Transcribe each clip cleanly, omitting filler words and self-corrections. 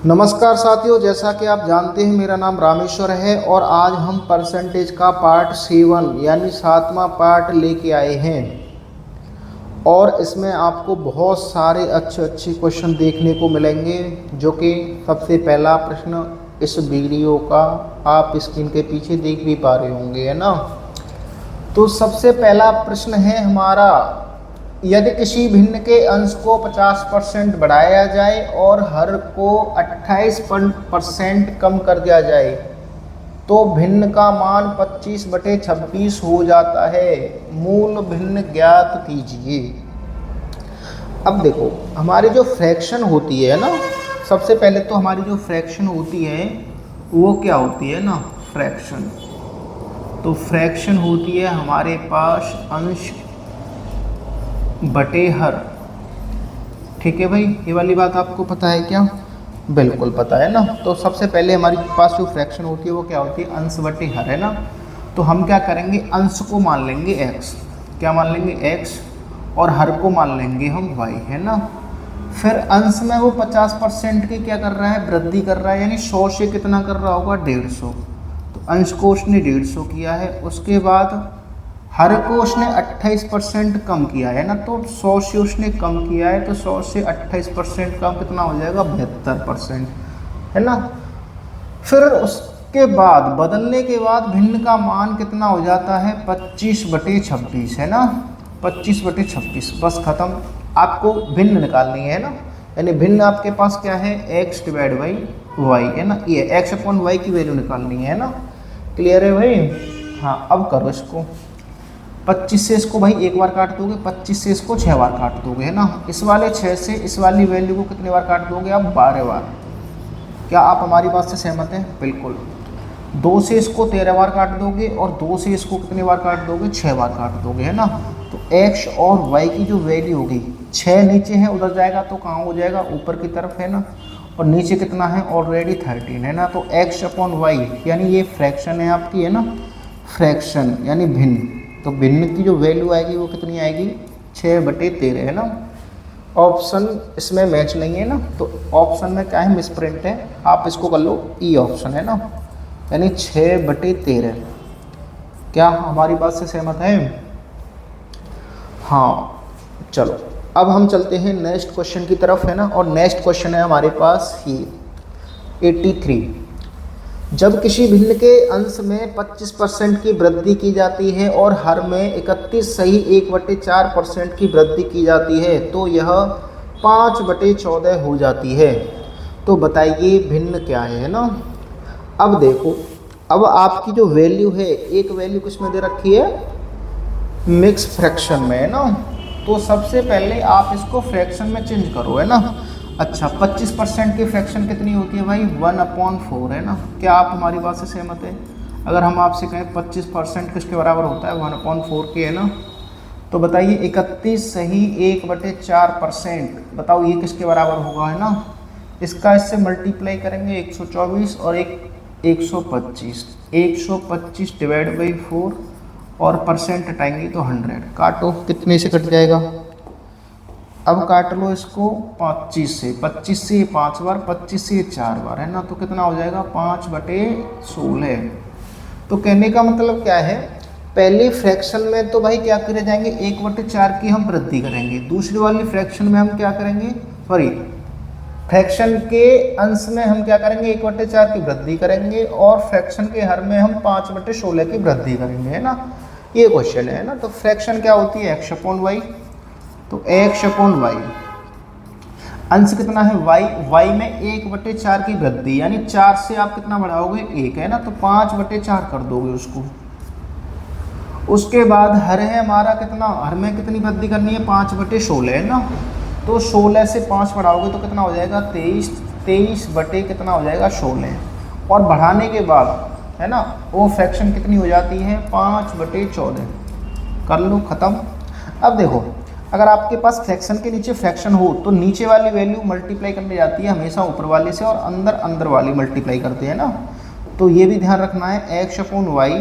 नमस्कार साथियों, जैसा कि आप जानते हैं मेरा नाम रामेश्वर है और आज हम परसेंटेज का पार्ट 7 यानी 7वां पार्ट लेके आए हैं। और इसमें आपको बहुत सारे अच्छे अच्छे क्वेश्चन देखने को मिलेंगे। जो कि सबसे पहला प्रश्न इस वीडियो का आप स्क्रीन के पीछे देख भी पा रहे होंगे, है ना। तो सबसे पहला प्रश्न है हमारा, यदि किसी भिन्न के अंश को 50% बढ़ाया जाए और हर को 28% कम कर दिया जाए तो भिन्न का मान 25/26 हो जाता है। मूल भिन्न ज्ञात कीजिए। अब देखो, हमारी जो फ्रैक्शन होती है ना, सबसे पहले तो हमारी जो फ्रैक्शन होती है वो क्या होती है ना, फ्रैक्शन। तो फ्रैक्शन होती है हमारे पास अंश बटे हर। ठीक है भाई, ये वाली बात आपको पता है क्या? बिल्कुल पता है ना। तो सबसे पहले हमारे पास जो फ्रैक्शन होती है वो क्या होती है, अंश बटे हर, है ना। तो हम क्या करेंगे, अंश को मान लेंगे x, क्या मान लेंगे x, और हर को मान लेंगे हम y, है ना। फिर अंश में वो 50% की क्या कर रहा है, वृद्धि कर रहा है, यानी 100 से कितना कर रहा होगा, 150। तो अंश को उसने 150 किया है। उसके बाद हर को उसने 28% कम किया है ना। तो 100 से उसने कम किया है, तो 100 से 28% कम कितना हो जाएगा, 72%, है ना। फिर उसके बाद बदलने के बाद भिन्न का मान कितना हो जाता है, 25/26, है ना। 25/26, बस खत्म। आपको भिन्न निकालनी है ना, यानी भिन्न आपके पास क्या है, x/y, है ना। ये x/y की वैल्यू निकालनी है ना। क्लियर है भाई? हाँ, अब करो इसको। 25 से इसको भाई एक बार काट दोगे, 25 से इसको 6 बार काट दोगे, है ना। इस वाले 6 से इस वाली वैल्यू को कितने बार काट दोगे आप, 12 बार। क्या आप हमारी बात से सहमत हैं? बिल्कुल। 2 से इसको 13 बार काट दोगे और 2 से इसको कितने बार काट दोगे, 6 बार काट दोगे, है ना। तो x और y की जो वैल्यू होगी, 6 नीचे है, उधर जाएगा तो कहाँ हो जाएगा, ऊपर की तरफ, है ना। और नीचे कितना है, ऑलरेडी 13, है ना। तो x/y यानी ये फ्रैक्शन है आपकी, है ना, फ्रैक्शन यानी भिन्न। तो भिन्न की जो वैल्यू आएगी वो कितनी आएगी, 6/13, है ना। ऑप्शन इसमें मैच नहीं है ना, तो ऑप्शन में क्या है, मिसप्रिंट है, आप इसको कर लो ई ऑप्शन, है ना, यानी 6/13। क्या हमारी बात से सहमत है? हाँ, चलो अब हम चलते हैं नेक्स्ट क्वेश्चन की तरफ, है ना। और नेक्स्ट क्वेश्चन है हमारे पास ये 83। जब किसी भिन्न के अंश में 25% की वृद्धि की जाती है और हर में 31 सही 1/4% की वृद्धि की जाती है तो यह 5/14 हो जाती है। तो बताइए भिन्न क्या है ना। अब देखो, अब आपकी जो वैल्यू है, एक वैल्यू किस में दे रखी है, मिक्स फ्रैक्शन में, है ना। तो सबसे पहले आप इसको फ्रैक्शन में चेंज करो, है ना। अच्छा, 25% की फ्रैक्शन कितनी होती है भाई, 1/4, है ना। क्या आप हमारी बात से सहमत है? अगर हम आपसे कहें 25% किसके बराबर होता है, 1/4 के, है ना। तो बताइए 31 सही 1/4%, बताओ ये किसके बराबर होगा, है ना। इसका इससे मल्टीप्लाई करेंगे, 124 और एक 125, 125 डिवाइड बाई 4 और परसेंट हटाएंगे तो 100। काटो, कितने से कट जाएगा, अब काट लो इसको 25 से, 25 से 5 बार, 25 से 4 बार, है ना। तो कितना हो जाएगा, 5/16। तो कहने का मतलब क्या है, पहले फ्रैक्शन में तो भाई क्या करे जाएंगे, 1/4 की हम वृद्धि करेंगे। दूसरी वाली फ्रैक्शन में हम क्या करेंगे, सॉरी, फ्रैक्शन के अंश में हम क्या करेंगे, 1/4 की वृद्धि करेंगे और फ्रैक्शन के हर में हम 5/16 की वृद्धि करेंगे, है ना। ये क्वेश्चन है ना। तो फ्रैक्शन क्या होती है, x/y। तो x/y, अंश कितना है y में 1/4 की वृद्धि, यानी 4 से आप कितना बढ़ाओगे, 1, है ना। तो 5/4 कर दोगे उसको। उसके बाद हर है हमारा कितना, हर में कितनी वृद्धि करनी है, 5/16, है ना। तो 16 से 5 बढ़ाओगे तो कितना हो जाएगा, 23, 23 बटे कितना हो जाएगा, 16। और बढ़ाने के बाद, है ना, वो फ्रैक्शन कितनी हो जाती है, 5/14। कर लो, ख़त्म। अब देखो, अगर आपके पास फ्रैक्शन के नीचे फ्रैक्शन हो तो नीचे वाली वैल्यू मल्टीप्लाई करने जाती है हमेशा ऊपर वाले से, और अंदर अंदर वाली मल्टीप्लाई करते हैं ना। तो ये भी ध्यान रखना है, x/y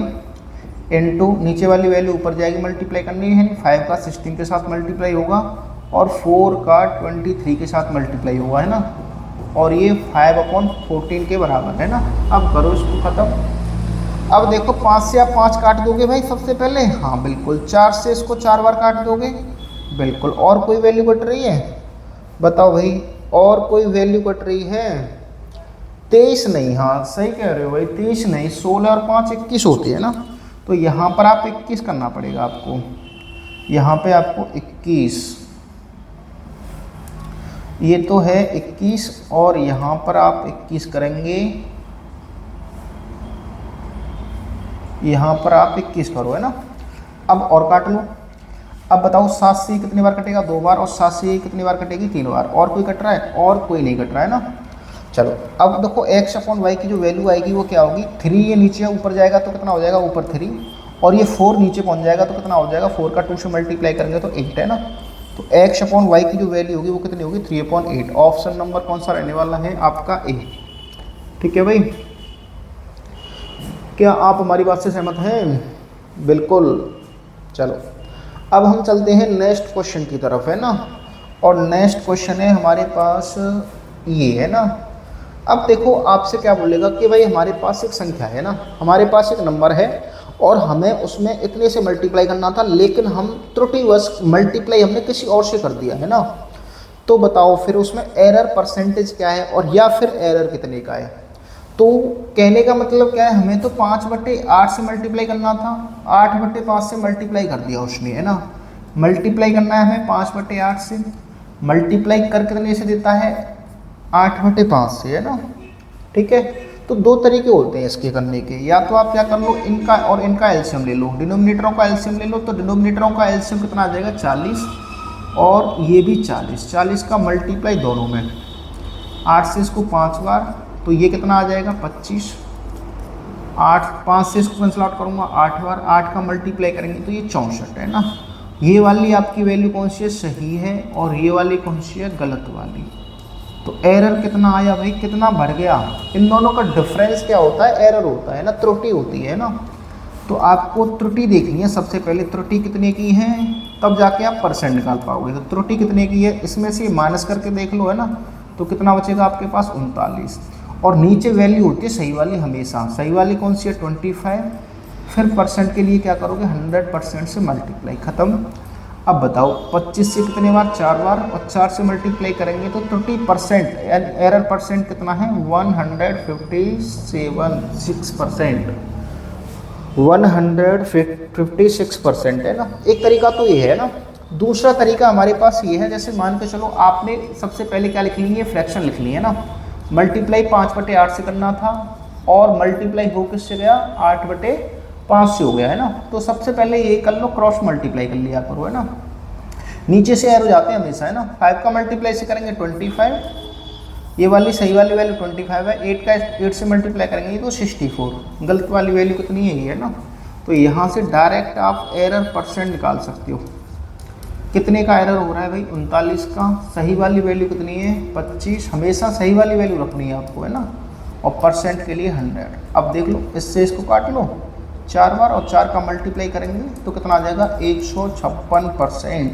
इंटू नीचे वाली वैल्यू ऊपर जाएगी मल्टीप्लाई करनी है, 5 का 16 के साथ मल्टीप्लाई होगा और 4 का 23 के साथ मल्टीप्लाई होगा, है ना। और ये 5/14 के बराबर है ना। अब करो इसको ख़त्म। अब देखो 5 से आप 5 काट दोगे भाई सबसे पहले, हाँ बिल्कुल। 4 से इसको 4 बार काट दोगे, बिल्कुल। और कोई वैल्यू कट रही है, बताओ भाई, और कोई वैल्यू कट रही है? 23 नहीं, हाँ सही कह रहे हो भाई, 23 नहीं, 16 और 5 21 होती है ना। तो यहाँ पर आप 21 करना पड़ेगा आपको, यहाँ पे आपको 21, ये तो है 21, और यहाँ पर आप 21 करेंगे, यहाँ पर आप 21 करो, है ना। अब और काट लो। अब बताओ 7 से कितनी बार कटेगा? 2 बार। और 7 से कितनी बार कटेगी? 3 बार। और कोई कट रहा है? और कोई नहीं कट रहा है ना। चलो अब देखो x/y की जो वैल्यू आएगी वो क्या होगी? 3 ये नीचे ऊपर जाएगा तो कितना हो जाएगा? ऊपर 3, और ये 4 नीचे पहुंच जाएगा तो कितना हो जाएगा? 4 का 2 से मल्टीप्लाई करेंगे तो 8 है ना। तो x/y की जो वैल्यू होगी वो कितनी होगी? 3/8। ऑप्शन नंबर कौन सा रहने वाला है? आपका ए। ठीक है भाई, क्या आप हमारी बात से सहमत हैं? बिल्कुल। चलो अब हम चलते हैं नेक्स्ट क्वेश्चन की तरफ, है ना। और नेक्स्ट क्वेश्चन है हमारे पास ये, है ना। अब देखो आपसे क्या बोलेगा कि भाई हमारे पास एक संख्या है ना, हमारे पास एक नंबर है और हमें उसमें इतने से मल्टीप्लाई करना था, लेकिन हम त्रुटिवश मल्टीप्लाई हमने किसी और से कर दिया, है ना। तो बताओ फिर उसमें एरर परसेंटेज क्या है, और या फिर एरर कितने का है? तो कहने का मतलब क्या है, हमें तो 5/8 से मल्टीप्लाई करना था, 8/5 से मल्टीप्लाई कर दिया उसने, है ना। मल्टीप्लाई करना है हमें 5/8 से, मल्टीप्लाई कर कितने से देता है? 8/5 से, है ना। ठीक है, तो 2 तरीके होते हैं इसके करने के। या तो आप क्या कर लो, इनका और इनका एलसीएम ले लो, डिनोमिनेटरों का एलसीएम ले लो। तो डिनोमिनेटरों का एलसीएम कितना आ जाएगा? 40, और ये भी 40, 40 का मल्टीप्लाई दोनों में, 8 से इसको 5 बार, तो ये कितना आ जाएगा? 25। 8, 5 से इसको कैंसिल आउट करूँगा 8 बार, 8 का मल्टीप्लाई करेंगे तो ये 64 है ना। ये वाली आपकी वैल्यू कौन सी है? सही है। और ये वाली कौन सी है? गलत वाली। तो एरर कितना आया भाई? कितना बढ़ गया? इन दोनों का डिफरेंस क्या होता है? एरर होता है ना, त्रुटि होती है ना। तो आपको त्रुटि देखनी है सबसे पहले, त्रुटि कितने की है, तब जाके आप परसेंट निकाल पाओगे। तो त्रुटि कितने की है, इसमें से माइनस करके देख लो, है ना। तो कितना बचेगा आपके पास? 39। और नीचे वैल्यू होती है सही वाली हमेशा। सही वाली कौन सी है? 25। फिर परसेंट के लिए क्या करोगे? 100% से मल्टीप्लाई, ख़त्म। अब बताओ 25 से कितने बार? 4 बार, और 4 से मल्टीप्लाई करेंगे तो 30%, एरर परसेंट कितना है? 156%, 156% है ना। एक तरीका तो ये है ना। दूसरा तरीका हमारे पास ये है, जैसे मान के चलो आपने सबसे पहले क्या लिख ली है? फ्रैक्शन लिख ली है ना। मल्टीप्लाई 5/8 से करना था, और मल्टीप्लाई हो किससे गया? 8/5 से हो गया, है ना। तो सबसे पहले ये कर लो, क्रॉस मल्टीप्लाई कर लिया करो, है ना। नीचे से एरो जाते हैं हमेशा, है ना। 5 का मल्टीप्लाई से करेंगे 25, ये वाली सही वाली वैल्यू 25 है। 8 से मल्टीप्लाई करेंगे तो 64, गलत वाली वैल्यू कितनी है? ये, है ना। तो यहाँ से डायरेक्ट आप एरर परसेंट निकाल सकते हो। कितने का एरर हो रहा है भाई? 39 का। सही वाली वैल्यू कितनी है? 25। हमेशा सही वाली वैल्यू रखनी है आपको, है ना। और परसेंट के लिए 100। अब देख लो, इससे इसको काट लो 4 बार, और 4 का मल्टीप्लाई करेंगे तो कितना आ जाएगा? 156%।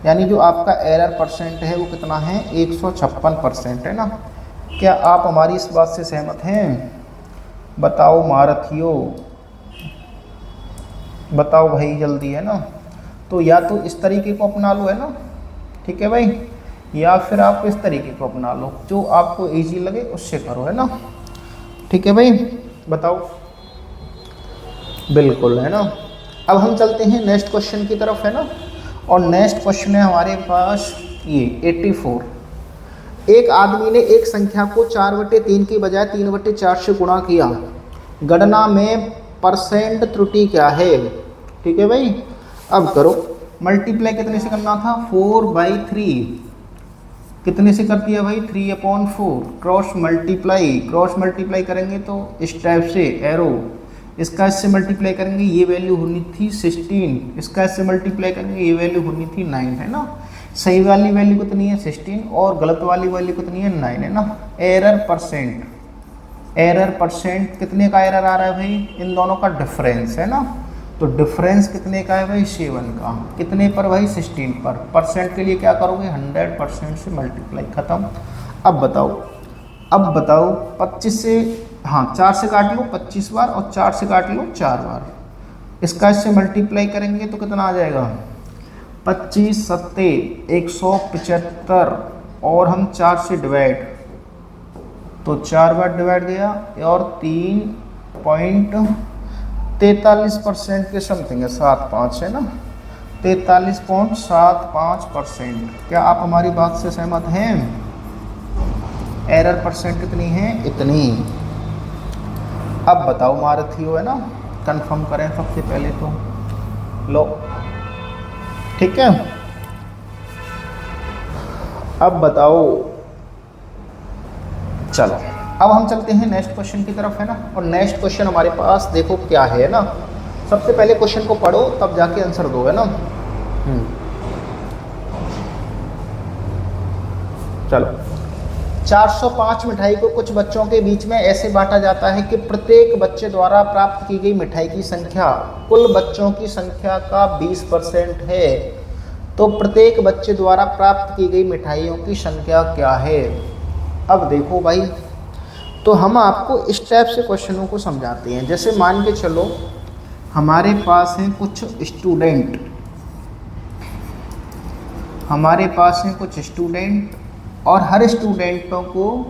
यानी जो आपका एरर परसेंट है वो कितना है? 156%, है ना। क्या आप हमारी इस बात से सहमत हैं? बताओ महारथियों, बताओ भाई जल्दी, है ना। तो या तो इस तरीके को अपना लो, है ना, ठीक है भाई, या फिर आप इस तरीके को अपना लो, जो आपको इजी लगे उससे करो, है ना। ठीक है भाई, बताओ। बिल्कुल, है ना। अब हम चलते हैं नेक्स्ट क्वेश्चन की तरफ, है ना। और नेक्स्ट क्वेश्चन है हमारे पास ये 84। एक आदमी ने एक संख्या को 4/3 की बजाय 3/4 से गुणा किया। गणना में परसेंट त्रुटि क्या है? ठीक है भाई, अब करो। मल्टीप्लाई कितने से करना था? 4/3। कितने से कर दिया भाई? 3/4। क्रॉस मल्टीप्लाई करेंगे तो इस टाइप से एरो, इसका इससे मल्टीप्लाई करेंगे, ये वैल्यू होनी थी 16, इसका इससे मल्टीप्लाई करेंगे, ये वैल्यू होनी थी 9, है ना। सही वाली वैल्यू कितनी है? 16, और गलत वाली वैल्यू कितनी है? 9, है ना। एरर परसेंट कितने का एरर आ रहा है भाई? इन दोनों का डिफरेंस, है ना। तो डिफरेंस कितने का है भाई? 7 का। कितने पर भाई? 16 पर। परसेंट के लिए क्या करोगे? 100% से मल्टीप्लाई, ख़त्म। अब बताओ अब बताओ 25 से, हाँ 4 से काट लो 25 बार और 4 से काट लो 4 बार। इसका इससे मल्टीप्लाई करेंगे तो कितना आ जाएगा, 25 सत्ते 175 और हम 4 से डिवाइड, तो 4 बार डिवाइड गया और 3.43% के समथिंग है, 75 है ना, 43.75%। क्या आप हमारी बात से सहमत हैं? एरर परसेंट कितनी है, इतनी। अब बताओ मारथियो है ना, कंफर्म करें सबसे पहले तो, लो ठीक है। अब बताओ, चलो अब हम चलते हैं नेक्स्ट क्वेश्चन की तरफ है ना। और नेक्स्ट क्वेश्चन हमारे पास देखो क्या है ना, सबसे पहले क्वेश्चन को पढ़ो तब जाके आंसर दो है ना। चलो, 405 मिठाई को कुछ बच्चों के बीच में ऐसे बांटा जाता है कि प्रत्येक बच्चे द्वारा प्राप्त की गई मिठाई की संख्या कुल बच्चों की संख्या का 20% है। तो प्रत्येक बच्चे द्वारा प्राप्त की गई मिठाइयों की संख्या क्या है? अब देखो भाई, तो हम आपको इस टाइप से क्वेश्चनों को समझाते हैं। जैसे मान के चलो हमारे पास हैं कुछ स्टूडेंट, और हर स्टूडेंटों को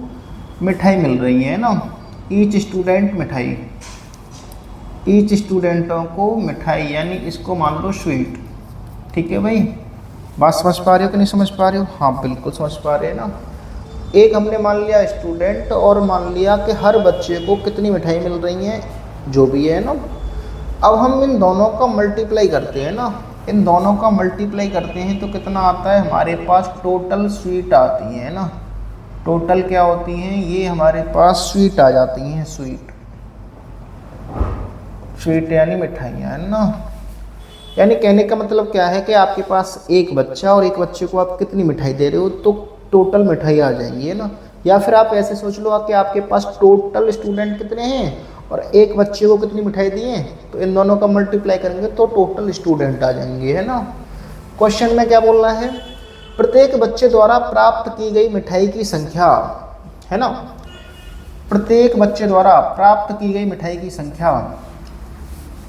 मिठाई मिल रही है ना, ईच स्टूडेंटों को मिठाई, यानी इसको मान लो स्वीट। ठीक है भाई, बात समझ पा रहे हो कि नहीं समझ पा रहे हो? हाँ बिल्कुल समझ पा रहे हैं ना। एक हमने मान लिया स्टूडेंट और मान लिया कि हर बच्चे को कितनी मिठाई मिल रही है, जो भी है ना। अब हम इन दोनों का मल्टीप्लाई करते हैं ना, तो कितना आता है हमारे पास, टोटल स्वीट आती है ना। टोटल क्या होती हैं ये, हमारे पास स्वीट आ जाती हैं, स्वीट यानी मिठाइयाँ है ना। यानी कहने का मतलब क्या है कि आपके पास एक बच्चा और एक बच्चे को आप कितनी मिठाई दे रहे हो, तो टोटल मिठाई आ जाएंगी है ना। या फिर आप ऐसे सोच लो कि आपके पास टोटल स्टूडेंट कितने हैं और एक बच्चे को कितनी मिठाई दी है, तो इन दोनों का मल्टीप्लाई करेंगे तो टोटल स्टूडेंट आ जाएंगे है ना। क्वेश्चन में क्या बोलना है, प्रत्येक बच्चे द्वारा प्राप्त की गई मिठाई की संख्या है ना, प्रत्येक बच्चे द्वारा प्राप्त की गई मिठाई की संख्या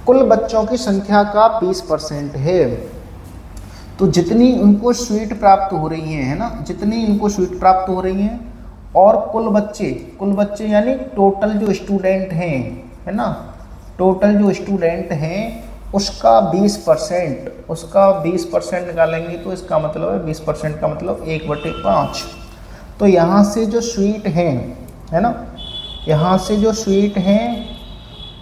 कुल बच्चों की संख्या का 20% है। तो जितनी उनको स्वीट प्राप्त हो रही है ना, जितनी इनको स्वीट प्राप्त हो रही हैं, और कुल बच्चे यानी टोटल जो स्टूडेंट हैं है ना, टोटल जो स्टूडेंट हैं उसका 20% निकालेंगे तो इसका मतलब है 20% का मतलब 1/5। तो यहाँ से जो स्वीट हैं है ना, यहाँ से जो स्वीट हैं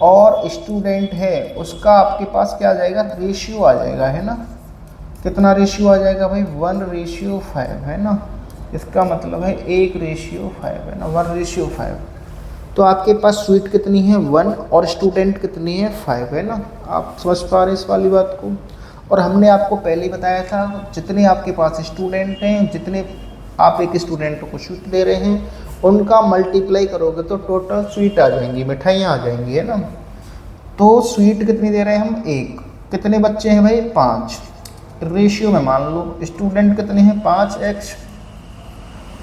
और स्टूडेंट है उसका आपके पास क्या आ जाएगा, रेशियो आ जाएगा है ना। कितना रेशियो आ जाएगा भाई, 1:5 है ना। इसका मतलब है 1:5 है ना, 1:5। तो आपके पास स्वीट कितनी है 1 और स्टूडेंट कितनी है 5 है ना। आप समझ पा रहे हैं इस वाली बात को? और हमने आपको पहले ही बताया था, जितने आपके पास स्टूडेंट हैं, जितने आप एक स्टूडेंट को स्वीट दे रहे हैं, उनका मल्टीप्लाई करोगे तो टोटल स्वीट आ जाएंगी, मिठाइयाँ आ जाएंगी है ना। तो स्वीट कितनी दे रहे हैं हम, 1। कितने बच्चे हैं भाई, 5। रेशियो में मान लो स्टूडेंट कितने हैं 5x,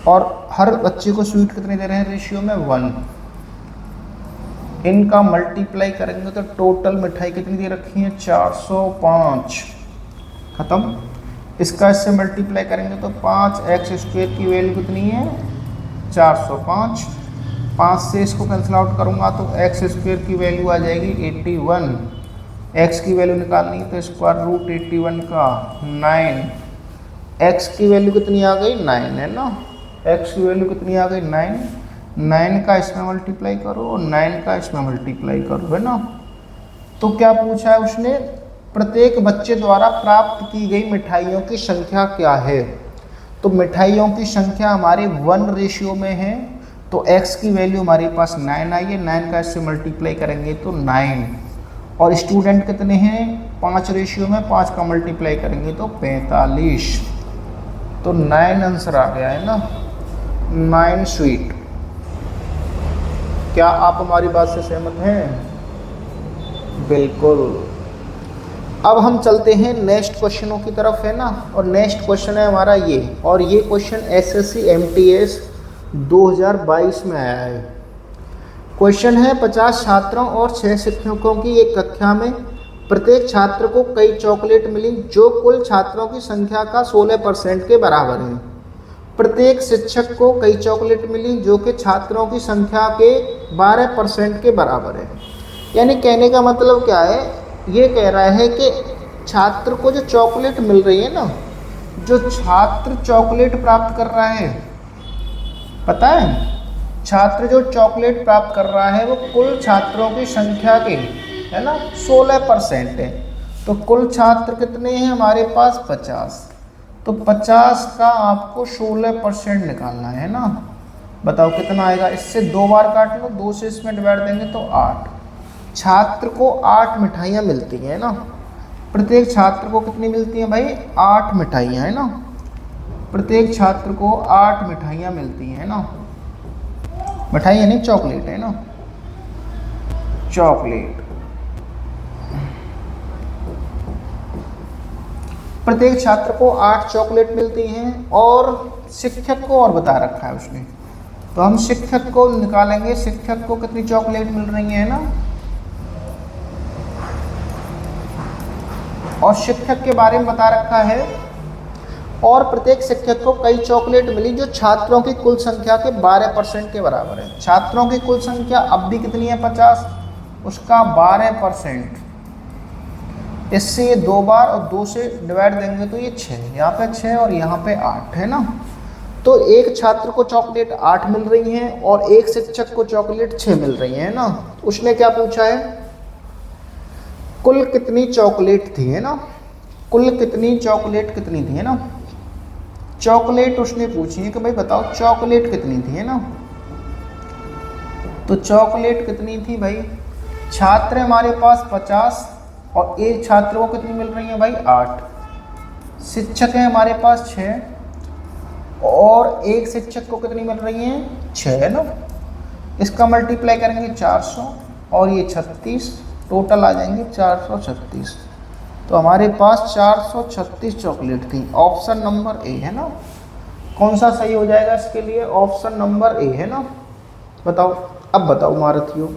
और हर बच्चे को स्वीट कितने दे रहे हैं, रेशियो में 1। इनका मल्टीप्लाई करेंगे तो टोटल मिठाई कितनी दे रखी है, 405। खत्म। इसका इससे मल्टीप्लाई करेंगे तो 5x² की वैल्यू कितनी है, 405। 5 से इसको कैंसिल आउट करूँगा तो x² की वैल्यू आ जाएगी 81। x की वैल्यू निकालनी है तो √81 का 9। x की वैल्यू कितनी आ गई, 9 है ना। x की वैल्यू कितनी आ गई, 9। 9 का इसमें मल्टीप्लाई करो और 9 का इसमें मल्टीप्लाई करो है ना। तो क्या पूछा है उसने, प्रत्येक बच्चे द्वारा प्राप्त की गई मिठाइयों की संख्या क्या है। तो मिठाइयों की संख्या हमारे 1 रेशियो में है, तो x की वैल्यू हमारे पास 9 आई है। 9 का इससे मल्टीप्लाई करेंगे तो 9। और स्टूडेंट कितने हैं, 5 रेशियो में, 5 का मल्टीप्लाई करेंगे तो 45। तो 9 आंसर आ गया है ना, 9 स्वीट। क्या आप हमारी बात से सहमत हैं? बिल्कुल। अब हम चलते हैं नेक्स्ट क्वेश्चनों की तरफ है ना। और नेक्स्ट क्वेश्चन है हमारा ये, और ये क्वेश्चन SSC MTS 2022 में आया है। क्वेश्चन है 50 छात्रों और 6 शिक्षकों की एक कक्षा में प्रत्येक छात्र को कई चॉकलेट मिली जो कुल छात्रों की संख्या का 16% के बराबर है। प्रत्येक शिक्षक को कई चॉकलेट मिली जो कि छात्रों की संख्या के 12% के बराबर है। यानी कहने का मतलब क्या है, ये कह रहा है कि छात्र को जो चॉकलेट मिल रही है ना, जो छात्र चॉकलेट प्राप्त कर रहा है, पता है छात्र जो चॉकलेट प्राप्त कर रहा है वो कुल छात्रों की संख्या के, है ना, 16% है। तो कुल छात्र कितने हैं हमारे पास 50, तो 50 का आपको 16% निकालना है ना। बताओ कितना आएगा, इससे 2 बार काट लो, 2 से इसमें डिवाइड देंगे तो 8। छात्र को 8 मिठाइयाँ मिलती हैं ना, प्रत्येक छात्र को कितनी मिलती हैं भाई, 8 मिठाइयाँ, है ना। प्रत्येक छात्र को 8 मिठाइयाँ मिलती हैं ना, मिठाइयाँ नहीं चॉकलेट, है ना, चॉकलेट। प्रत्येक छात्र को 8 चॉकलेट मिलती हैं और शिक्षक को और बता रखा है उसने, तो हम शिक्षक को निकालेंगे, शिक्षक को कितनी चॉकलेट मिल रही है ना, और शिक्षक के बारे में बता रखा है। और प्रत्येक शिक्षक को कई चॉकलेट मिली जो छात्रों की कुल संख्या के 12% के बराबर है। छात्रों की कुल संख्या अब भी कितनी है 50, उसका 12%, इससे ये 2 बार और 2 से डिवाइड देंगे तो ये 6, यहाँ पे 6 और यहाँ पे 8, है ना। तो एक छात्र को चॉकलेट 8 मिल रही हैं और एक शिक्षक को चॉकलेट 6 मिल रही हैं, है ना। उसने क्या पूछा है, कुल कितनी चॉकलेट थी, है ना, कुल कितनी चॉकलेट कितनी थी, है ना। चॉकलेट उसने पूछी है कि भाई बताओ चॉकलेट कितनी थी, है ना। तो चॉकलेट कितनी थी भाई, छात्र हमारे पास 50 और एक छात्र को कितनी मिल रही है भाई 8, शिक्षक है हमारे पास 6 और एक शिक्षक को कितनी मिल रही है 6, है ना। इसका मल्टीप्लाई करेंगे 400 और ये 36, टोटल आ जाएंगे 436। तो हमारे पास 436 चॉकलेट थी। ऑप्शन नंबर ए, है ना। कौन सा सही हो जाएगा इसके लिए, ऑप्शन नंबर ए, है ना। बताओ, अब बताओ महारथियों,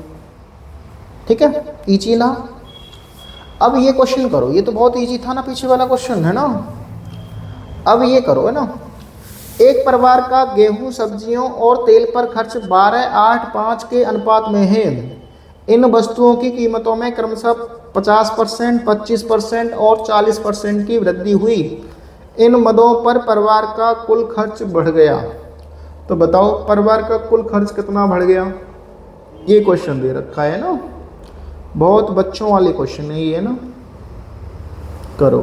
ठीक है, इजी ना। अब ये क्वेश्चन करो, ये तो बहुत इजी था ना पीछे वाला क्वेश्चन, है ना। अब ये करो, है ना, एक परिवार का गेहूं, सब्जियों और तेल पर खर्च 12:8:5 के अनुपात में है। इन वस्तुओं की कीमतों में क्रमशः 50%, 25% और 40% की वृद्धि हुई। इन मदों पर परिवार का कुल खर्च बढ़ गया। तो बताओ परिवार का कुल खर्च कितना बढ़ गया, ये क्वेश्चन दे रखा है ना, बहुत बच्चों वाले क्वेश्चन है ये, ना। करो,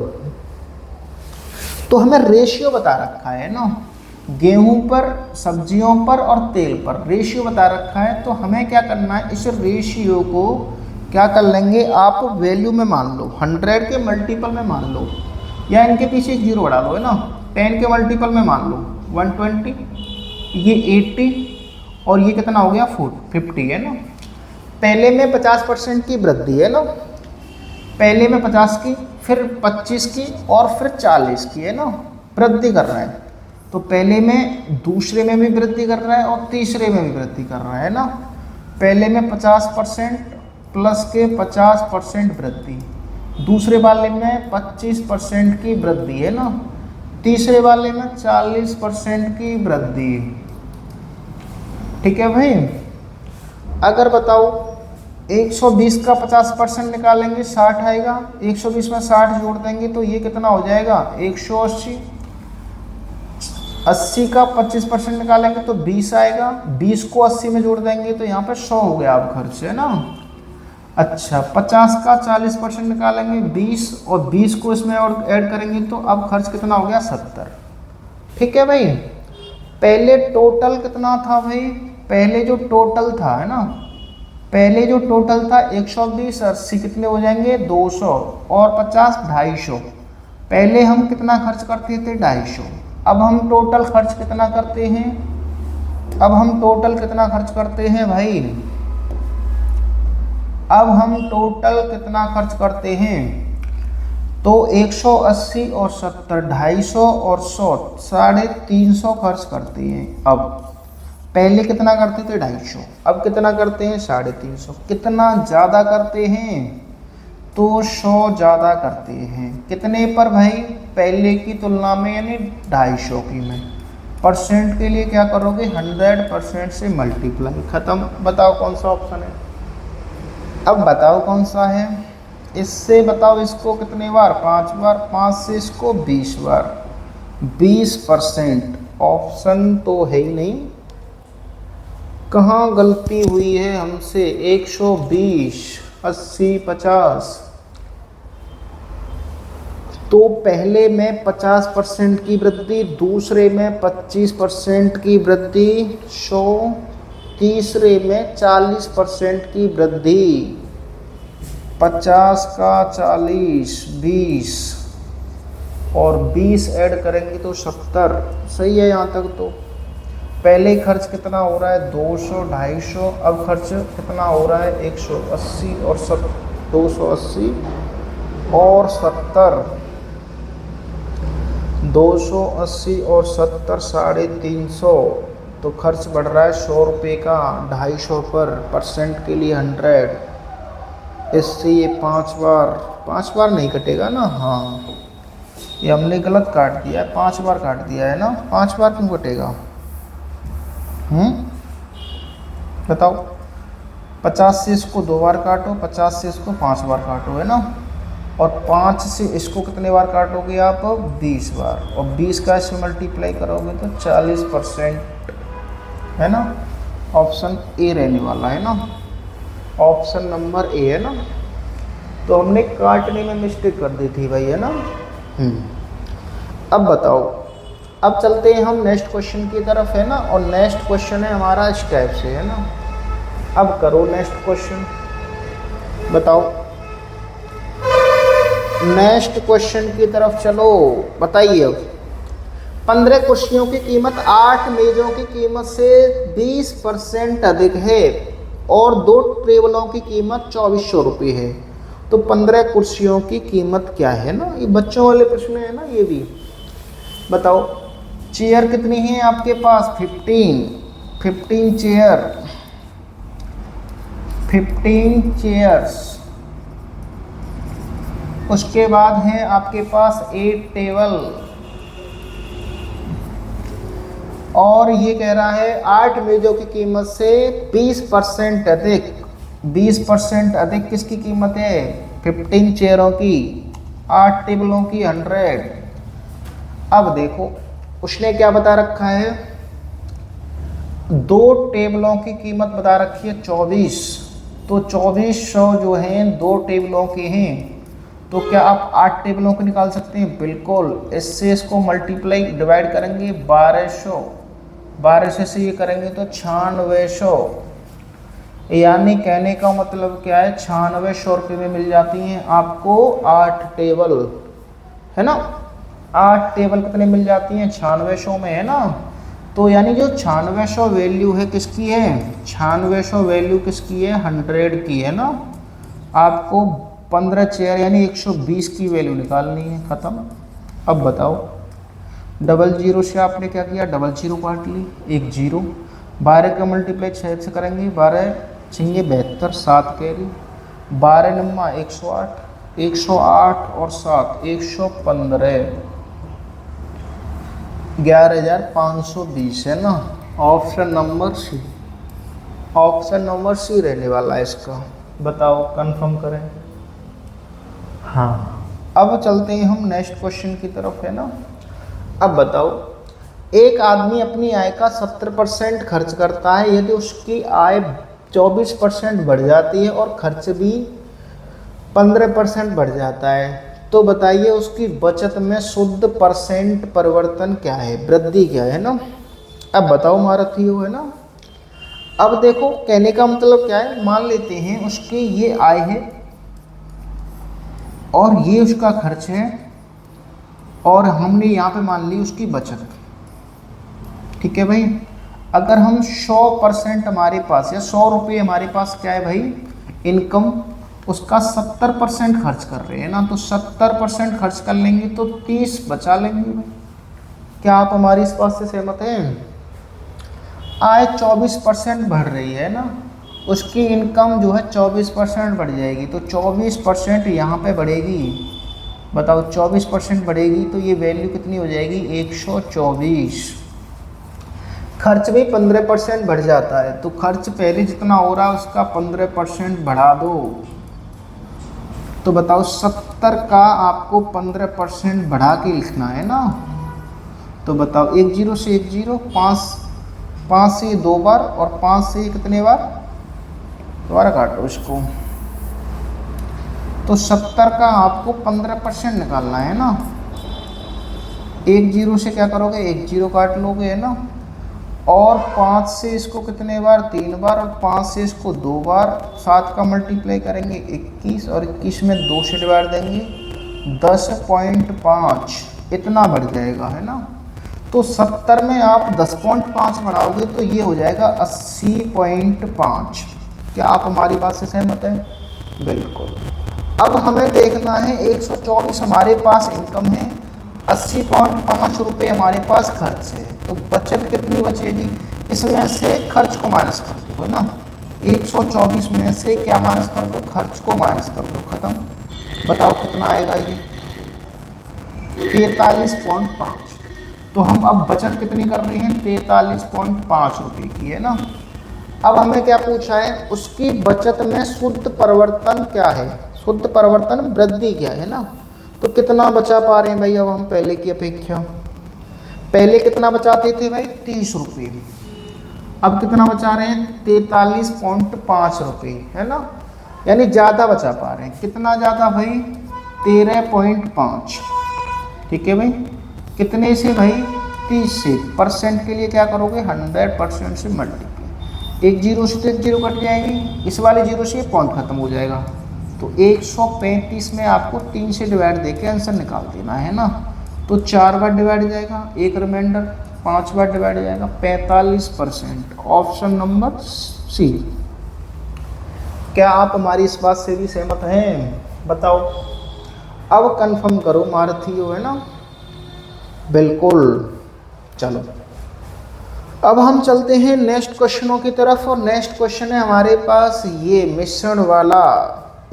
तो हमें रेशियो बता रखा है ना, गेहूं पर, सब्जियों पर और तेल पर रेशियो बता रखा है। तो हमें क्या करना है, इस रेशियो को क्या कर लेंगे, आप वैल्यू में मान लो, 100 के मल्टीपल में मान लो, या इनके पीछे एक 0 बढ़ा लो, है ना। 10 के मल्टीपल में मान लो 120, ये 80 और ये कितना हो गया 50, है ना। पहले में 50% की वृद्धि है ना, पहले में 50 की, फिर 25 की और फिर 40 की, है ना, वृद्धि कर रहा है। तो पहले में, दूसरे में भी वृद्धि कर रहा है और तीसरे में भी वृद्धि कर रहा है ना। पहले में 50% प्लस के 50% वृद्धि, दूसरे वाले में 25% की वृद्धि, है ना, तीसरे वाले में 40% की वृद्धि। ठीक है भाई। अगर बताओ 120 का 50% निकालेंगे 60 आएगा, 120 में 60 जोड़ देंगे तो ये कितना हो जाएगा 180। 80 का 25% निकालेंगे तो 20 आएगा, 20 को 80 में जोड़ देंगे तो यहाँ पे 100 हो गया अब खर्च, है ना। अच्छा, 50 का 40% निकालेंगे 20 और 20 को इसमें और ऐड करेंगे तो अब खर्च कितना हो गया 70। ठीक है भाई। पहले टोटल कितना था भाई, पहले जो टोटल था, है ना, पहले जो टोटल था 120, 80 कितने हो जाएंगे 200 और 50 250। पहले हम कितना खर्च करते थे 250, अब हम टोटल खर्च कितना करते हैं, अब हम टोटल कितना खर्च करते हैं भाई, अब हम टोटल कितना खर्च करते हैं, तो 180 और 70, 250 और 100, 350 खर्च करते हैं। अब पहले कितना करते थे 250, अब कितना करते हैं 350। कितना ज़्यादा करते हैं तो 100 ज़्यादा करते हैं। कितने पर भाई? पहले की तुलना में, यानी 250 की में। परसेंट के लिए क्या करोगे? 100% से मल्टीप्लाई। ख़त्म। बताओ कौन सा ऑप्शन है? अब बताओ कौन सा है। इससे बताओ इसको कितने बार? 5 बार। 5 से इसको 20 बार। 20%। ऑप्शन तो है ही नहीं। कहाँ गलती हुई है हमसे? 120, 80, 50। तो पहले में 50% की वृद्धि, दूसरे में 25% की वृद्धि, 100, तीसरे में 40% की वृद्धि। 50 का 40, 20 और 20 ऐड करेंगे तो 70। सही है यहाँ तक तो। पहले खर्च कितना हो रहा है? 200, 250। अब खर्च कितना हो रहा है? 180 और 280 और 70। 280 और 70, 350। तो खर्च बढ़ रहा है 100 रुपये का 250 पर। परसेंट के लिए 100। इससे ये 5 बार नहीं कटेगा ना? हाँ, ये हमने गलत काट दिया है, 5 बार काट दिया है ना। 5 बार क्यों कटेगा? बताओ। 50 से इसको 2 बार काटो, 50 से इसको 5 बार काटो, है ना। और 5 से इसको कितने बार काटोगे आप? 20 बार। और 20 का इससे मल्टीप्लाई करोगे तो 40%, है ना। ऑप्शन ए रहने वाला है ना। ऑप्शन नंबर ए है ना। तो हमने काटने में मिस्टेक कर दी थी भाई, है ना। अब बताओ। अब चलते हैं हम नेक्स्ट क्वेश्चन की तरफ, है ना। और नेक्स्ट क्वेश्चन है हमारा इस टाइप से, है ना। अब करो नेक्स्ट क्वेश्चन। बताओ नेक्स्ट क्वेश्चन की तरफ चलो। बताइए अब। 15 कुर्सियों की कीमत 8 मेजों की कीमत से 20% अधिक है और 2 टेबलों की कीमत 2400 रुपये है। तो 15 कुर्सियों की कीमत क्या है ना। ये बच्चों वाले प्रश्न है ना ये भी। बताओ। चेयर कितनी है आपके पास? 15 चेयर, 15 चेयर्स। उसके बाद है आपके पास 8 टेबल। और ये कह रहा है 8 मेजों की कीमत से 20% अधिक। 20% अधिक किसकी कीमत है? 15 चेयरों की, 8 टेबलों की 100। अब देखो उसने क्या बता रखा है? 2 टेबलों की कीमत बता रखी है 24। तो 2400 जो हैं 2 टेबलों के हैं। तो क्या आप 8 टेबलों को निकाल सकते हैं? बिल्कुल। इससे इसको मल्टीप्लाई डिवाइड करेंगे 1200, 1200 से ये करेंगे तो 9600। यानी कहने का मतलब क्या है? 9600 रुपये में मिल जाती हैं आपको 8 टेबल, है ना। 8 टेबल कितने मिल जाती हैं? 9600 में, है ना। तो यानी जो 9600 वैल्यू है किसकी है? 9600 वैल्यू किसकी है? 100 की, है ना। आपको 15 चेयर यानी 120 की वैल्यू निकालनी है। ख़त्म। अब बताओ। 00 से आपने क्या किया? 00 काट ली, 1 0। 12 का मल्टीप्लाई 6 से करेंगे, 12 6 72, 7 कैरी, 12 नम्मा 108, 108 और 7 115, 11520, है ना। Option number C, option number C रहने वाला है इसका। बताओ कंफर्म करें। हाँ। अब चलते हैं हम नेक्स्ट क्वेश्चन की तरफ, है ना। अब बताओ। एक आदमी अपनी आय का 70% खर्च करता है। यदि उसकी आय 24% बढ़ जाती है और खर्च भी 15% बढ़ जाता है, तो बताइए उसकी बचत में शुद्ध परसेंट परिवर्तन क्या है? वृद्धि क्या है ना। अब बताओ महारथियों, है ना। अब देखो कहने का मतलब क्या है? मान लेते हैं उसकी ये आय है और ये उसका खर्च है, और हमने यहाँ पे मान ली उसकी बचत। ठीक है भाई। अगर हम 100% हमारे पास या 100 रुपये हमारे पास क्या है भाई? इनकम। उसका 70% खर्च कर रहे हैं ना, तो 70% खर्च कर लेंगे तो 30 बचा लेंगे भाई। क्या आप हमारी इस बात से सहमत हैं? आय 24% बढ़ रही है ना, उसकी इनकम जो है 24% बढ़ जाएगी, तो 24% यहाँ पे बढ़ेगी। बताओ 24% बढ़ेगी तो ये वैल्यू कितनी हो जाएगी, 124। खर्च भी 15% बढ़ जाता है, तो खर्च पहले जितना हो रहा है उसका 15% बढ़ा दो। तो बताओ 70 का आपको 15% बढ़ा के लिखना है ना। तो बताओ 10 से 10, 5 से 2 बार और 5 से कितने बार, दोबारा काटो इसको। तो 70 का आपको 15% निकालना है ना। 10 से क्या करोगे, 10 काट लोगे है ना, और 5 से इसको कितने बार, 3 बार, और 5 से इसको 2 बार। 7 का मल्टीप्लाई करेंगे 21, और 21 में 2 से डिवाइड देंगे 10.5, इतना बढ़ जाएगा है ना। तो 70 में आप 10.5 बढ़ाओगे तो ये हो जाएगा 80.5। क्या आप हमारी बात से सहमत हैं? बिल्कुल। अब हमें देखना है 124 हमारे पास इनकम है, 80.5 रुपये हमारे पास खर्च है, तो बचत कितनी बचेगी, इसमें से खर्च को माइनस कर दो है ना। 124 में से क्या माइनस कर दो, खर्च को माइनस कर दो, खत्म। बताओ कितना आएगा ये, 43.5। तो हम अब बचत कितनी कर रहे हैं, 43.5 रुपये की है ना। अब हमें क्या पूछा है, उसकी बचत में शुद्ध परिवर्तन क्या है, शुद्ध परिवर्तन वृद्धि क्या है ना। तो कितना बचा पा रहे हैं भाई अब हम पहले की अपेक्षा, पहले कितना बचाते थे भाई, 30 रुपये, अब कितना बचा रहे हैं, 43.5 रुपये है ना, यानी ज़्यादा बचा पा रहे हैं। कितना ज़्यादा भाई, 13.5। ठीक है भाई, कितने से भाई, 30 से। परसेंट के लिए क्या करोगे, 100% से मल्टीप्लाई। 10 से तो 10 कट जाएगी, इस वाले 0 से पॉइंट खत्म हो जाएगा। तो 135 में आपको 3 से डिवाइड देके आंसर निकाल देना है ना। तो 4 बार डिवाइड जाएगा, एक रिमाइंडर, 5 बार डिवाइड जाएगा, 45%। Option number C. क्या आप हमारी इस बात से भी सहमत हैं? बताओ, अब कंफर्म करो मारथियो है ना। बिल्कुल। चलो अब हम चलते हैं नेक्स्ट क्वेश्चनों की तरफ, और नेक्स्ट क्वेश्चन है हमारे पास ये मिश्रण वाला,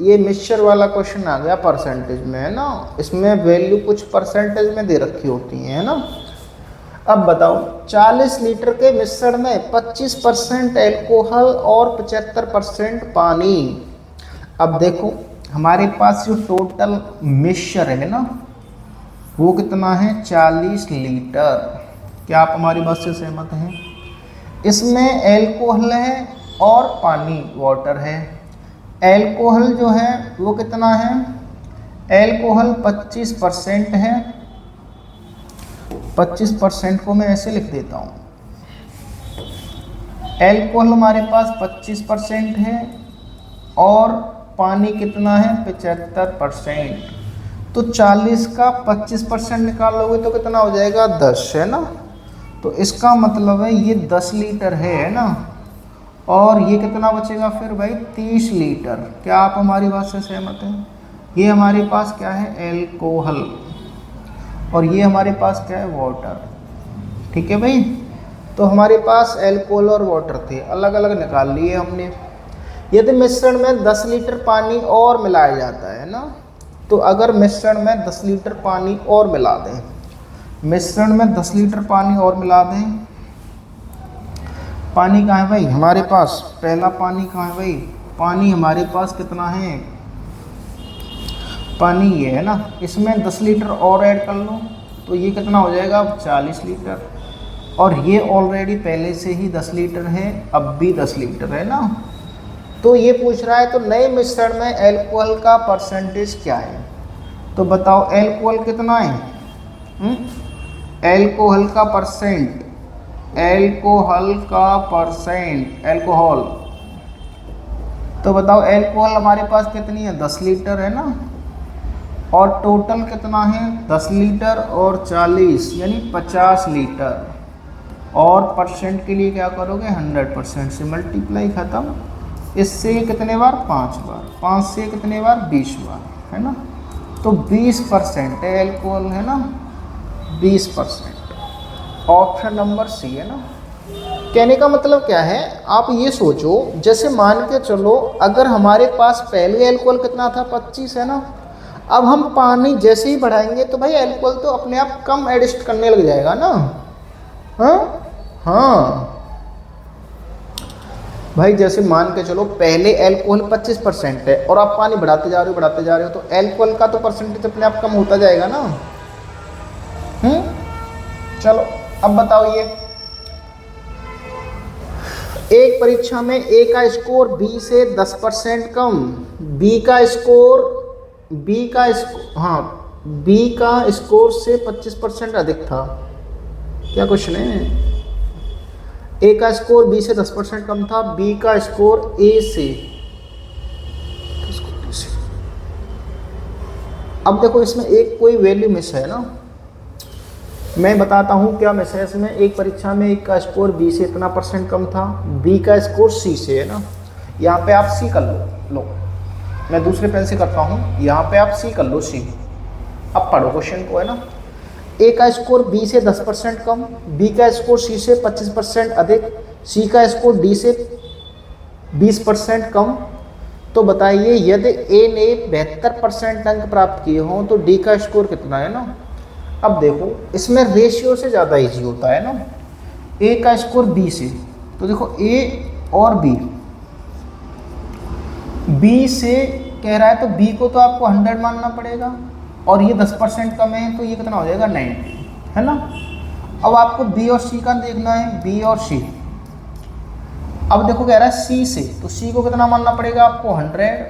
ये मिक्सचर वाला क्वेश्चन आ गया परसेंटेज में है ना। इसमें वैल्यू कुछ परसेंटेज में दे रखी होती है ना। अब बताओ 40 लीटर के मिश्रण में 25% एल्कोहल और 75% पानी। अब देखो हमारे पास जो टोटल मिक्सचर है ना वो कितना है, 40 लीटर। क्या आप हमारी बात से सहमत हैं? इसमें एल्कोहल है और पानी वाटर है। एल्कोहल जो है वो कितना है, एल्कोहल 25% है। 25% को मैं ऐसे लिख देता हूँ, एल्कोहल हमारे पास 25% है और पानी कितना है, 75%। तो 40 का 25% निकालोगे तो कितना हो जाएगा, 10 है ना। तो इसका मतलब है ये 10 लीटर है ना, और ये कितना बचेगा फिर भाई, 30 लीटर। क्या आप हमारी बात से सहमत हैं? ये हमारे पास क्या है, एल्कोहल, और ये हमारे पास क्या है, वाटर। ठीक है भाई, तो हमारे पास एल्कोहल और वाटर थे, अलग अलग निकाल लिए हमने। यदि मिश्रण में 10 लीटर पानी और मिलाया जाता है ना, तो अगर मिश्रण में 10 लीटर पानी और मिला दें, मिश्रण में 10 लीटर पानी और मिला दें, पानी कहाँ है भाई हमारे पास, पहला पानी कहाँ है भाई, पानी हमारे पास कितना है, पानी ये है ना। इसमें 10 लीटर और ऐड कर लो तो ये कितना हो जाएगा, 40 लीटर। और ये ऑलरेडी पहले से ही 10 लीटर है, अब भी 10 लीटर है ना। तो ये पूछ रहा है तो नए मिश्रण में एल्कोहल का परसेंटेज क्या है। तो बताओ एल्कोहल कितना है, एल्कोहल का परसेंट, एल्कोहल का परसेंट, एल्कोहल। तो बताओ एल्कोहल हमारे पास कितनी है, 10 लीटर है ना, और टोटल कितना है, 10 लीटर और 40 यानी 50 लीटर। और परसेंट के लिए क्या करोगे, 100% से मल्टीप्लाई, ख़त्म। इससे कितने बार, 5 बार, 5 से कितने बार, 20 बार है ना। तो 20% है एल्कोहल है ना, 20%। ऑप्शन नंबर सी है ना। कहने का मतलब क्या है, आप ये सोचो, जैसे मान के चलो अगर हमारे पास पहले एल्कोहल कितना था 25 है ना, अब हम पानी जैसे ही बढ़ाएंगे तो भाई एल्कोहल तो अपने आप कम एडजस्ट करने लग जाएगा ना। हाँ हाँ भाई, जैसे मान के चलो पहले एल्कोहल 25% है और आप पानी बढ़ाते जा रहे हो तो एल्कोहल का तो परसेंटेज अपने आप कम होता जाएगा ना। चलो अब बताओ, ये एक परीक्षा में ए का स्कोर बी से 10% कम, बी का स्कोर से 25% अधिक था। क्या क्वेश्चन है? ए का स्कोर बी से 10% कम था, बी का स्कोर ए से। अब देखो इसमें एक कोई वैल्यू मिस है ना, मैं बताता हूँ क्या मिस है इसमें। एक परीक्षा में ए का स्कोर बी से इतना % कम था, बी का स्कोर सी से है ना। यहाँ पे आप सी कर लो, मैं दूसरे पेन से करता हूँ, यहाँ पे आप सी कर लो, सी। अब पढ़ो क्वेश्चन को, है ना। ए का स्कोर बी से 10% कम, बी का स्कोर सी से 25% अधिक, सी का स्कोर डी से 20% कम। तो बताइए यदि ए ने 72% अंक प्राप्त किए हों तो डी का स्कोर कितना है ना। अब देखो इसमें रेशियो से ज़्यादा इजी होता है ना। ए का स्कोर बी से, तो देखो ए और बी से कह रहा है तो बी को तो आपको 100 मानना पड़ेगा, और ये 10% कम है तो ये कितना हो जाएगा 90, है ना। अब आपको बी और सी का देखना है, बी और सी। अब देखो कह रहा है सी से, तो सी को कितना मानना पड़ेगा आपको 100,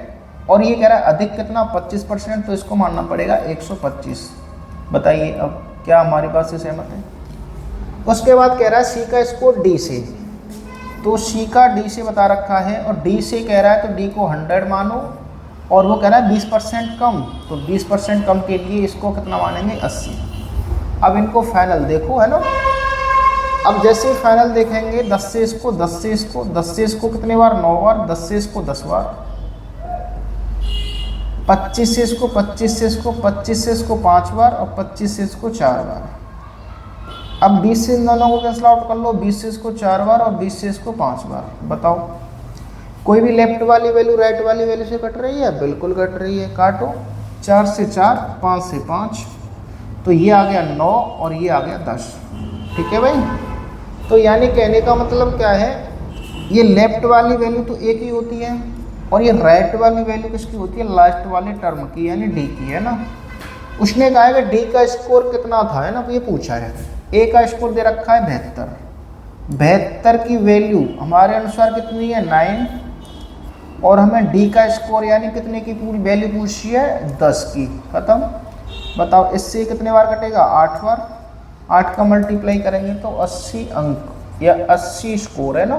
और ये कह रहा है अधिक कितना 25%, तो इसको मानना पड़ेगा 125। बताइए अब क्या हमारी बात से सहमत है? उसके बाद कह रहा है सी का स्कोर डी से, तो सी का डी से बता रखा है और डी से कह रहा है तो डी को 100 मानो, और वो कह रहा है 20% कम, तो 20% कम के लिए इसको कितना मानेंगे 80। अब इनको फाइनल देखो, है ना। अब जैसे फाइनल देखेंगे 10 से इसको 10 से इसको 10 से इसको कितने बार 9 बार, 10 से इसको 10 बार, 25 से इसको 25 से इसको 25 से इसको 5 बार और 25 से इसको 4 बार। अब 20 से इन दोनों को कैंसिल आउट कर लो, 20 से इसको 4 बार और 20 से इसको 5 बार। बताओ कोई भी लेफ्ट वाली वैल्यू राइट वाली वैल्यू से कट रही है? बिल्कुल कट रही है। काटो, 4 से 4, 5 से 5, तो ये आ गया 9 और ये आ गया 10। ठीक है भाई। तो यानी कहने का मतलब क्या है, ये लेफ्ट वाली वैल्यू तो ए की होती है और ये राइट वाली वैल्यू किसकी होती है? लास्ट वाले टर्म की, यानी डी की, है ना। उसने कहा है कि डी का स्कोर कितना था, है ना, तो ये पूछा है। ए का स्कोर दे रखा है 72, 72 की वैल्यू हमारे अनुसार कितनी है 9, और हमें डी का स्कोर यानी कितने की पूरी वैल्यू पूछी है 10 की। खत्म। बताओ इससे कितने बार कटेगा? 8 बार। 8 का मल्टीप्लाई करेंगे तो 80 अंक या 80 स्कोर, है ना।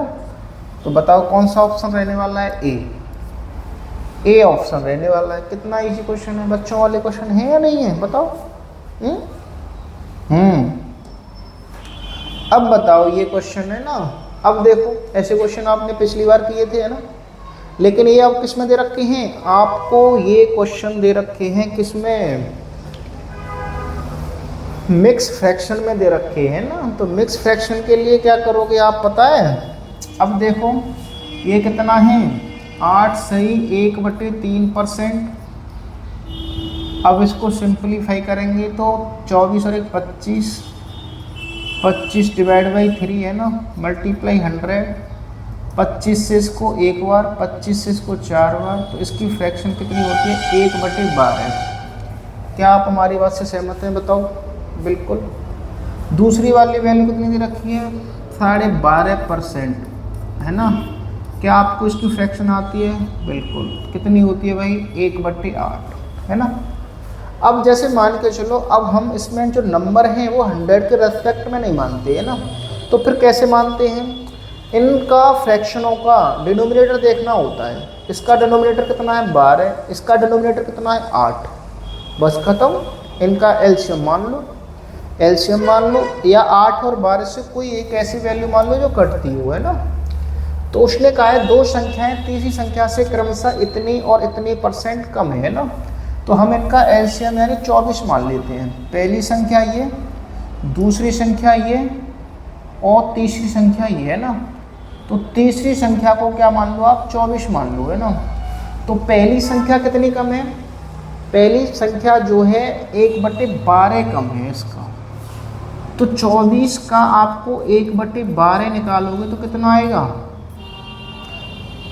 तो बताओ कौन सा ऑप्शन रहने वाला है? ए ऑप्शन रहने वाला है। कितना इजी क्वेश्चन है, बच्चों वाले क्वेश्चन है या नहीं है? बताओ। अब बताओ ये क्वेश्चन है ना। अब देखो ऐसे क्वेश्चन आपने पिछली बार किए थे, है ना, लेकिन ये अब किस में दे रखे हैं? आपको ये क्वेश्चन दे रखे हैं किस में? मिक्स फ्रैक्शन में दे रखे हैं ना। तो मिक्स फ्रैक्शन के लिए क्या करोगे आप पता है? अब देखो ये कितना है 8 सही 1/3%। अब इसको सिंपलीफाई करेंगे तो 24 और 1 25, 25 डिवाइड बाई 3 है ना, मल्टीप्लाई 100, 25 से इसको 1 बार, 25 से इसको 4 बार, तो इसकी फ्रैक्शन कितनी होती है 1/12। क्या आप हमारी बात से सहमत हैं? बताओ। बिल्कुल। दूसरी वाली वैल्यू कितनी दे रखी है? 12.5%, है ना। क्या आपको इसकी फ्रैक्शन आती है? बिल्कुल। कितनी होती है भाई? 1/8, है ना। अब जैसे मान के चलो, अब हम इसमें जो नंबर हैं वो 100 के रेस्पेक्ट में नहीं मानते, है ना। तो फिर कैसे मानते हैं? इनका फ्रैक्शनों का डिनोमिनेटर देखना होता है। इसका डिनोमिनेटर कितना है 12, इसका डिनोमिनेटर कितना है 8, बस खत्म। इनका एलसीएम मान लो, एलसीएम मान लो, या 8 और 12 से कोई एक ऐसी वैल्यू मान लो जो कटती हो, है ना। तो उसने कहा है दो संख्याएं तीसरी संख्या से क्रमशः इतनी और इतनी % कम है ना। तो हम इनका एलसीएम यानी 24 मान लेते हैं। पहली संख्या ये, दूसरी संख्या ये, और तीसरी संख्या ये है ना, तो तीसरी संख्या को क्या मान लो आप, 24 मान लो, है ना। तो पहली संख्या कितनी कम है, पहली संख्या जो है 1/12 कम है इसका। तो 24 का आपको 1/12 निकालोगे तो कितना आएगा,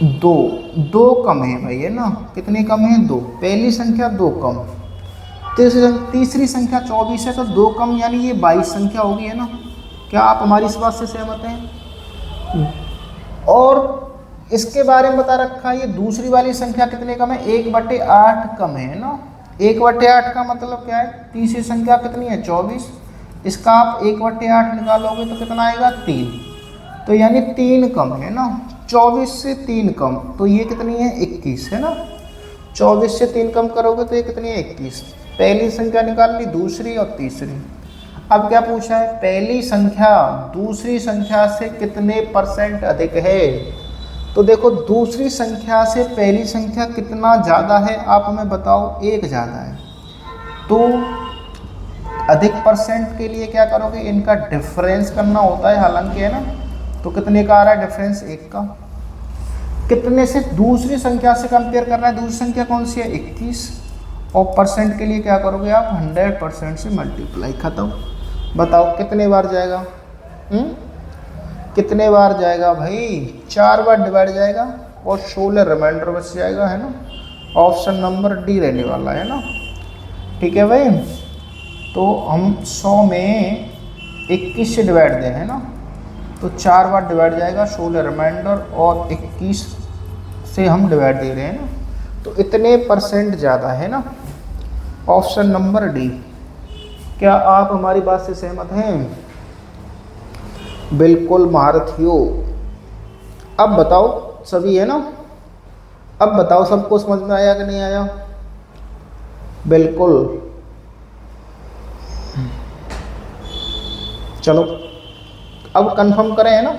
2 कम है भाई, है ना। कितने कम है, 2। पहली संख्या 2 कम, तीसरी संख्या 24 है तो 2 कम, यानी ये 22 संख्या होगी, है ना। क्या आप हमारी इस बात से सहमत हैं? और इसके बारे में बता रखा है ये दूसरी वाली संख्या कितने कम है, 1/8 कम है ना। 1/8 का मतलब क्या है, तीसरी संख्या कितनी है, 24, इसका आप 1/8 निकालोगे तो कितना आएगा, 3। तो यानी 3 कम है ना, 24 से 3 कम, तो ये कितनी है, 21, है ना। 24 से 3 कम करोगे तो ये कितनी है, 21। पहली संख्या निकाल ली, दूसरी और तीसरी। अब क्या पूछा है, पहली संख्या दूसरी संख्या से कितने % अधिक है। तो देखो दूसरी संख्या से पहली संख्या कितना ज़्यादा है, आप हमें बताओ, 1 ज़्यादा है। तो अधिक % के लिए क्या करोगे, इनका डिफरेंस करना होता है, हालांकि, है ना। तो कितने का आ रहा है डिफरेंस, 1 का। कितने से, दूसरी संख्या से कंपेयर कर रहा है, दूसरी संख्या कौन सी है, 21। और % के लिए क्या करोगे आप, 100% से मल्टीप्लाई, खत्म। बताओ कितने बार जाएगा, कितने बार जाएगा भाई, 4 बार डिवाइड जाएगा और 16 रिमाइंडर बच जाएगा, है ना। ऑप्शन नंबर डी रहने वाला है ना। ठीक है भाई, तो हम 100 में 21 से डिवाइड दें, है ना, तो 4 बार डिवाइड जाएगा, 16 रिमाइंडर और 21 से हम डिवाइड दे रहे हैं ना, तो इतने % ज़्यादा है ना। Option number D. क्या आप हमारी बात से सहमत हैं? बिल्कुल महारथियों। अब बताओ सभी, है ना, अब बताओ सबको समझ में आया कि नहीं आया? बिल्कुल। चलो अब कंफर्म करें, है ना।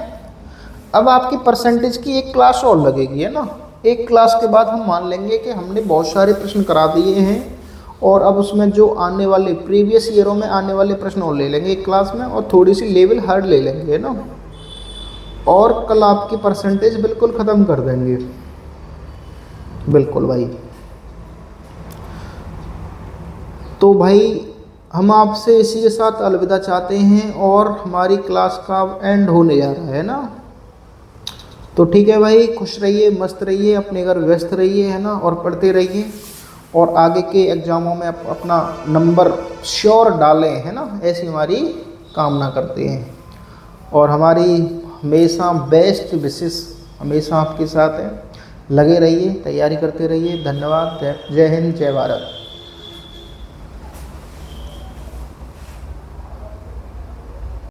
अब आपकी परसेंटेज की एक क्लास और लगेगी, है ना। एक क्लास के बाद हम मान लेंगे कि हमने बहुत सारे प्रश्न करा दिए हैं, और अब उसमें जो आने वाले प्रीवियस ईयरों में आने वाले प्रश्न और ले लेंगे एक क्लास में, और थोड़ी सी लेवल हार्ड ले लेंगे, है ना। और कल आपकी परसेंटेज बिल्कुल ख़त्म कर देंगे। बिल्कुल भाई। तो भाई हम आपसे इसी के साथ अलविदा चाहते हैं, और हमारी क्लास का एंड होने जा रहा है ना। तो ठीक है भाई, खुश रहिए, मस्त रहिए, अपने घर व्यस्त रहिए, है ना, और पढ़ते रहिए, और आगे के एग्ज़ामों में अपना नंबर श्योर डालें, है ना, ऐसी हमारी कामना करते हैं। और हमारी हमेशा बेस्ट विशेस हमेशा आपके साथ है। लगे रहिए, तैयारी करते रहिए। धन्यवाद। जय हिंद, जय भारत।